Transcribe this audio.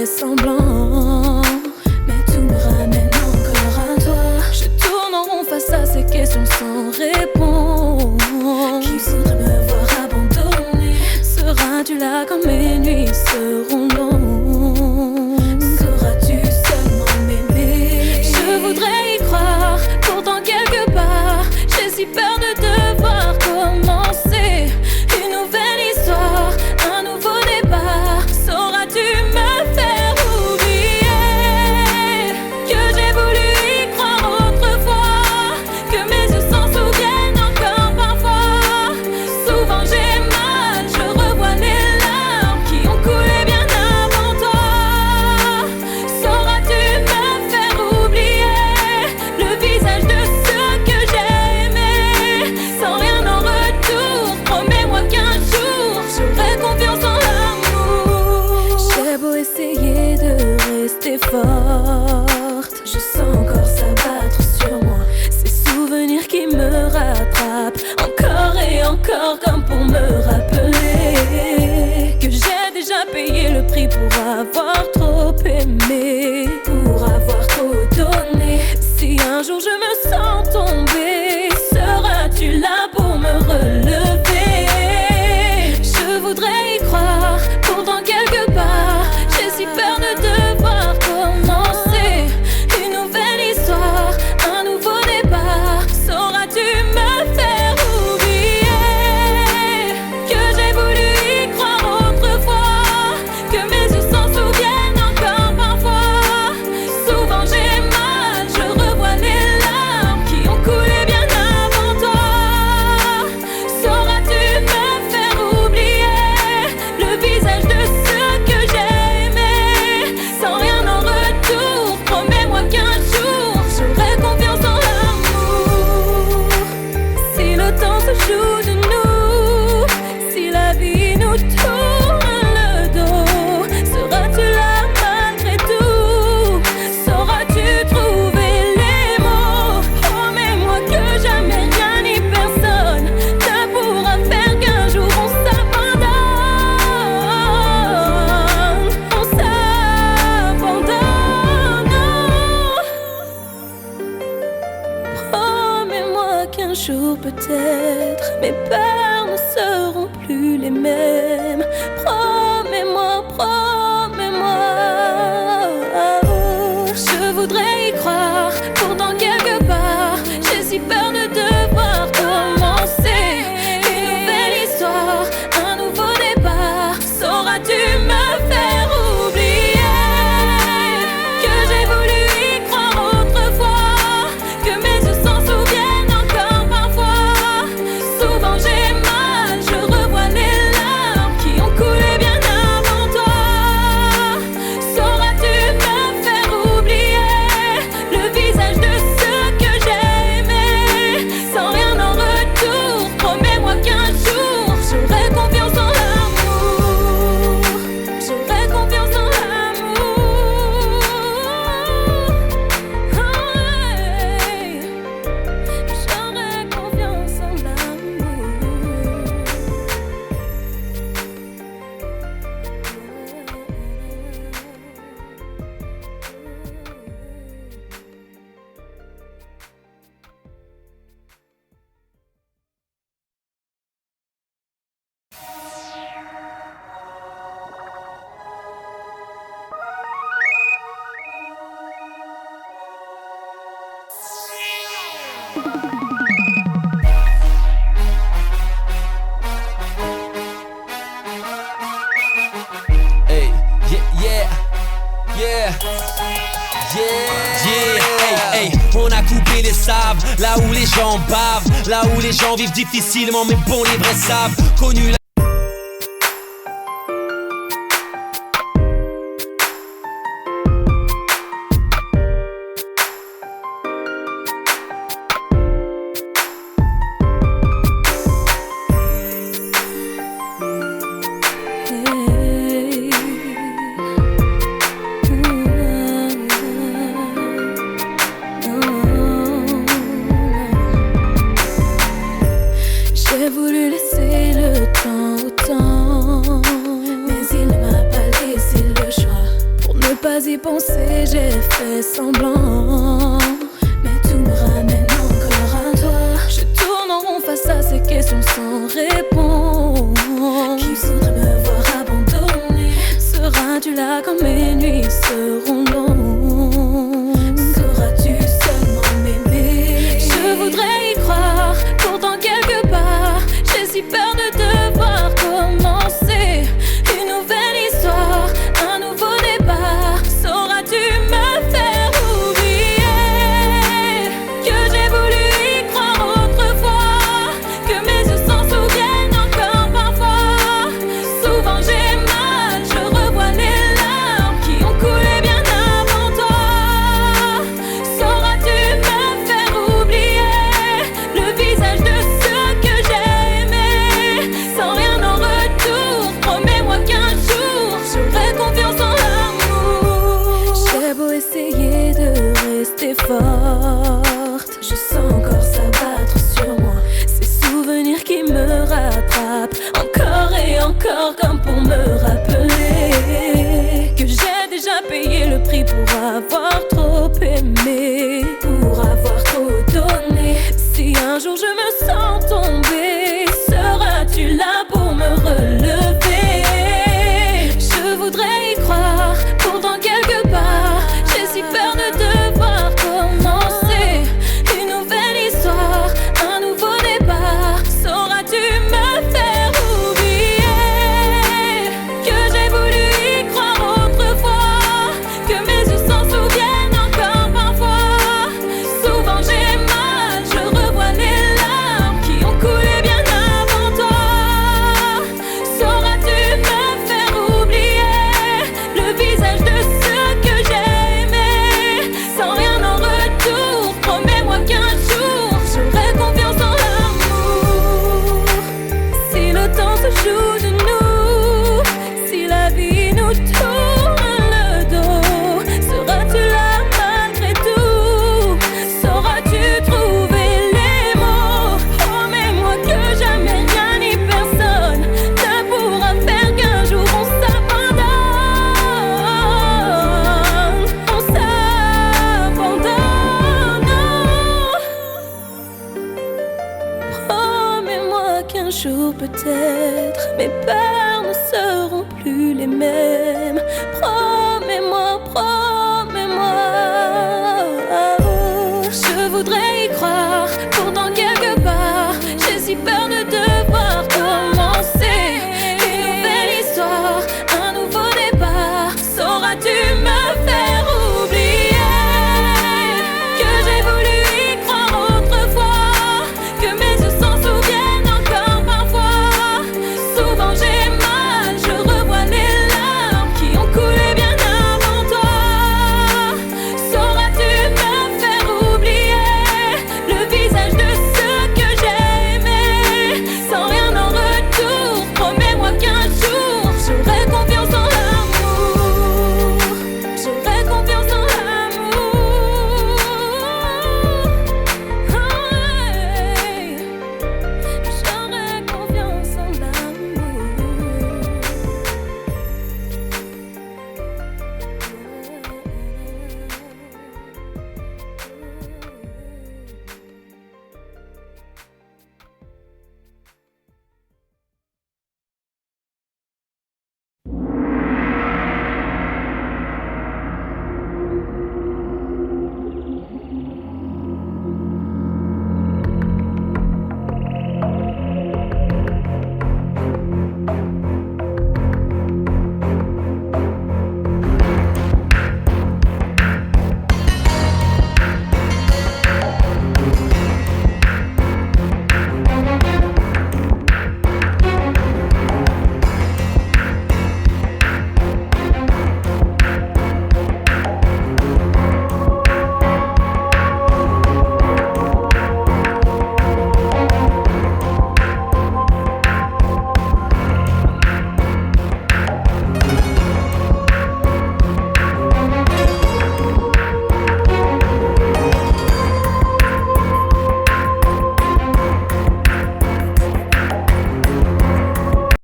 fait semblant, mais tout me ramène encore à toi. Je tourne en rond face à ces questions sans réponse. Qui voudrait me voir abandonner? Seras-tu là quand mes nuits seront longues? Sauras-tu seulement m'aimer? Je voudrais y croire, pourtant quelque part j'ai si peur de devoir commencer une nouvelle histoire, un nouveau départ. Sauras-tu me faire oublier que j'ai voulu y croire autrefois, que mes yeux s'en souviennent encore parfois? Souvent j'ai mal, je revois les larmes qui ont coulé bien avant toi. Sauras-tu me faire oublier le visage de ceux que j'ai aimés, sans rien en retour? Promets-moi qu'un jour j'aurai confiance en l'amour. J'ai beau essayer de rester forte, je sens encore s'abattre sur moi ces souvenirs qui me rattrapent encore et encore, comme pour me rappeler que j'ai déjà payé le prix pour avoir trop aimé, pour avoir trop donné. Si un jour je me sens tomber, seras-tu là pour me relever? Je voudrais y croire, pourtant quelque part j'ai si peur de devoir commencer une nouvelle histoire, un nouveau départ. Sauras-tu me faire oublier que j'ai voulu y croire autrefois, que mes yeux s'en souviennent encore parfois? Souvent j'ai mal, je revois les larmes qui ont coulé bien avant toi. Sauras-tu me faire oublier le visage de ceux que j'ai aimés, sans rien en retour? Promets-moi qu'un jour j'aurai confiance en l'amour. Si le temps se joue de nous, si la vie nous tourne le dos, seras-tu là malgré tout? Sauras-tu trouver les mots? Promets-moi que jamais rien ni personne ne pourra faire qu'un jour on s'abandonne. On s'abandonne. Promets-moi qu'un jour peut-être mes peurs ne seront plus les mêmes. Promets-moi, promets-moi. Je voudrais y croire, pourtant quelque part j'ai si peur de devoir commencer une nouvelle histoire, un nouveau départ. Sauras-tu me faire oublier que j'ai voulu y croire autrefois, que mes yeux s'en souviennent encore parfois? Souvent j'ai mal, je revois les larmes qui ont coulé bien avant toi. Sauras-tu me faire oublier le visage de ceux que j'ai aimés, sans rien en retour? Promets-moi qu'un jour j'aurai confiance en l'amour. J'aurai confiance en l'amour. Hey. J'aurai confiance en Hey, yeah, yeah, yeah, yeah, hey, hey. On a coupé les sables, là où les gens bavent, là où les gens vivent difficilement, mais bon, les vrais savent. Connu la... J'ai voulu laisser le temps au temps, mais il ne m'a pas laissé le choix. Pour pas y penser, j'ai fait semblant. Mais tout me ramène encore à toi. Je tourne en rond face à ces questions sans réponse. Qui voudrait me voir abandonner? Seras-tu là quand mes nuits seront longues? Sauras-tu seulement m'aimer? Je voudrais y croire, pourtant quelque part j'ai si peur de devoir commencer une nouvelle histoire, un nouveau départ. Sauras-tu me faire oublier que j'ai voulu y croire autrefois, que mes yeux s'en souviennent encore parfois? Souvent j'ai mal, je revois les larmes qui ont coulé bien avant toi. Sauras-tu me faire oublier le visage de ceux que j'ai aimés, sans rien en retour? Promets-moi qu'un jour j'aurai confiance en l'amour. J'ai beau essayer de rester forte, je sens encore s'abattre sur moi ces souvenirs qui me rattrapent encore et encore, comme pour me rappeler que j'ai déjà payé le prix pour avoir trop aimé, pour avoir trop donné. Si un jour je me sens tomber, seras-tu là pour me relever? Je voudrais y croire, pourtant quelque part j'ai si peur de devoir commencer une nouvelle histoire, un nouveau départ. Sauras-tu me faire oublier que j'ai voulu y croire autrefois, que mes yeux s'en souviennent encore parfois? Souvent j'ai mal, je revois les larmes qui ont coulé bien avant toi. Sauras-tu me faire oublier le visage de ceux que j'ai aimés, sans rien en retour? Promets-moi qu'un jour j'aurai confiance en l'amour. Si le temps se joue de nous, si la vie nous tourne le dos, seras-tu là malgré tout? Sauras-tu trouver les mots? Promets-moi que jamais rien ni personne ne pourra faire qu'un jour on s'abandonne. On s'abandonne. Promets-moi qu'un jour peut-être mes peurs ne seront plus les mêmes. Promets-moi, promets-moi. Je voudrais